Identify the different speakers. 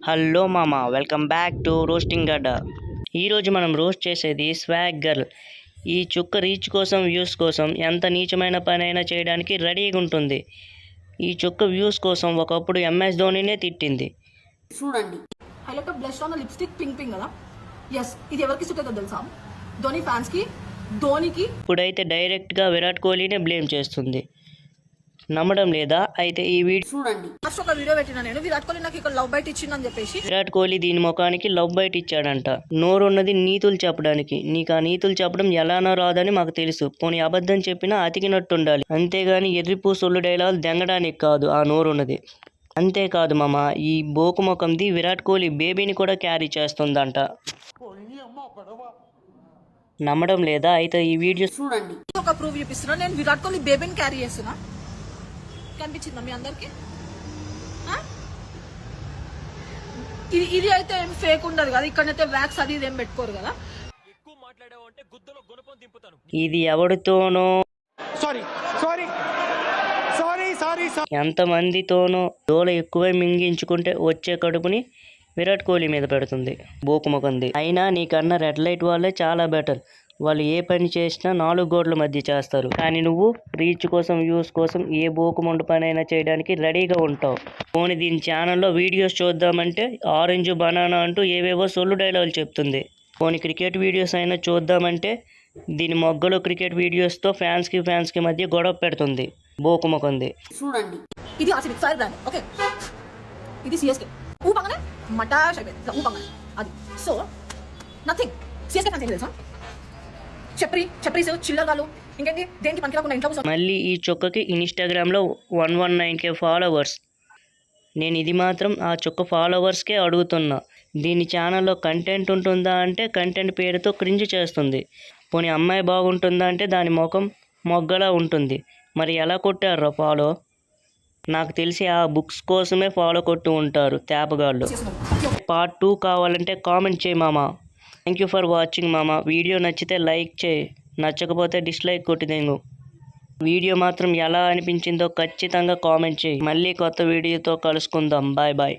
Speaker 1: Hello మామ, welcome back to roasting గడ్డ. ఈరోజు మనం రోస్ట్ చేసేది స్వాగ్ గర్ల్. ఈ చుక్క రీచ్ కోసం, వ్యూస్ కోసం ఎంత నీచమైన పనైనా చేయడానికి రెడీగా ఉంటుంది. ఈ చుక్క వ్యూస్ కోసం ఒకప్పుడు ఎంఎస్ ధోనినే తిట్టింది.
Speaker 2: చూడండి, highlight of blush on lipstick pink కదా. yes, ఇది ఎవరికి సుట్ అవుతుందో తెలుసా? ధోని ఫ్యాన్స్ కి, ధోనికి.
Speaker 1: ఇప్పుడైతే డైరెక్ట్గా విరాట్ కోహ్లీనే బ్లేమ్ చేస్తుంది. నమ్మడం లేదా? అయితే ఈ వీడియో
Speaker 2: చూడండి. ఫస్ట్ ఒక వీడియో పెట్టినా నేను, విరాట్ కోహ్లీ నాకు ఇక్కడ లవ్ బైట్ ఇచ్చిందని చెప్పేసి.
Speaker 1: విరాట్ కోహ్లీ దీని ముఖానికి లవ్ బైట్ ఇచ్చాడంట. నోరున్నది నీతులు చెప్పడానికి. నీకు ఆ నీతులు చెప్పడం ఎలానో రాదని మాకు తెలుసు. పోనీ అబద్ధం చెప్పినా అతికినట్టుండాలి, అంతేగాని ఎర్రిపూ సొల్లు డైలాగులు దెంగడానికి కాదు ఆ నోరున్నది. అంతేకాదు మామ, ఈ బోకు ముఖంది విరాట్ కోహ్లీ బేబీని కూడా క్యారీ చేస్తుందంట. నమ్మడం లేదా? అయితే ఈ వీడియో
Speaker 2: చూడండి. ఒక ప్రూఫ్ చూపిస్తున్నా, నేను విరాట్ కోహ్లీ బేబీని క్యారీ చేస్తున్నా. కనిపించిందా మీ అందరికి? ఇది అయితే ఏం ఫేక్ ఉండదు కదా, ఇక్కడైతే వ్యాక్స్ అది ఇదేం పెట్టుకోరు కదా.
Speaker 1: ఇది ఎవరితోనో ఎంతమందితోనో దోల ఎక్కువై మింగించుకుంటే వచ్చే కడుపుని విరాట్ కోహ్లీ మీద పెడుతుంది బోకుముఖంది. అయినా నీకన్నా రెడ్ లైట్ వాళ్ళే చాలా బెటర్. వాళ్ళు ఏ పని చేసినా 4 గోడల మధ్య చేస్తారు. కానీ నువ్వు రీచ్ కోసం, వ్యూస్ కోసం ఏ బోకుమండు పని అయినా చేయడానికి రెడీగా ఉంటావు. పోనీ దీని ఛానల్లో వీడియోస్ చూద్దామంటే ఆరెంజ్ బనానా అంటూ ఏవేవో సొల్లు డైలాగులు చెప్తుంది. పోనీ క్రికెట్ వీడియోస్ అయినా చూద్దామంటే దీని మొగ్గలో క్రికెట్ వీడియోస్తో ఫ్యాన్స్కి మధ్య గొడవ పెడుతుంది బోకుముఖంది.
Speaker 2: చూడండి, ఇది ఆర్సీబీ ఫైర్ బ్రాండ్. ఓకే, ఇది సిఎస్కే. ఊపంగానే మటాష్ అయిపోయింది, ఊపంగానే అది. So nothing. సిఎస్కే ఫ్యాన్స్ ఏం తెలుసా? చెప్పరీస్ చిల్లగాలు ఇంకేంటి దేనికి పనికి రాకుండా ఇంట్లో.
Speaker 1: మళ్ళీ ఈ చుక్కకి ఇన్స్టాగ్రామ్లో 119K ఫాలోవర్స్. నేను ఇది మాత్రం ఆ చుక్క ఫాలోవర్స్కే అడుగుతున్నా. దీని ఛానల్లో కంటెంట్ ఉంటుందా అంటే కంటెంట్ పేరుతో క్రింజ్ చేస్తుంది. పోనీ అమ్మాయి బాగుంటుందా అంటే దాని ముఖం మొగ్గలా ఉంటుంది. మరి ఎలా కొట్టారా ఫాలో? నాకు తెలిసి ఆ బుక్స్ కోసమే ఫాలో కొట్టు ఉంటారు తేపగాళ్ళు. పార్ట్ 2 కావాలంటే కామెంట్ చేయి మామ. థ్యాంక్ యూ ఫర్ వాచింగ్ మామ. వీడియో నచ్చితే లైక్ చేయి, నచ్చకపోతే డిస్లైక్ కొట్టిదేంగు. వీడియో మాత్రం ఎలా అనిపించిందో ఖచ్చితంగా కామెంట్ చేయి. మళ్ళీ కొత్త వీడియోతో కలుసుకుందాం. Bye bye.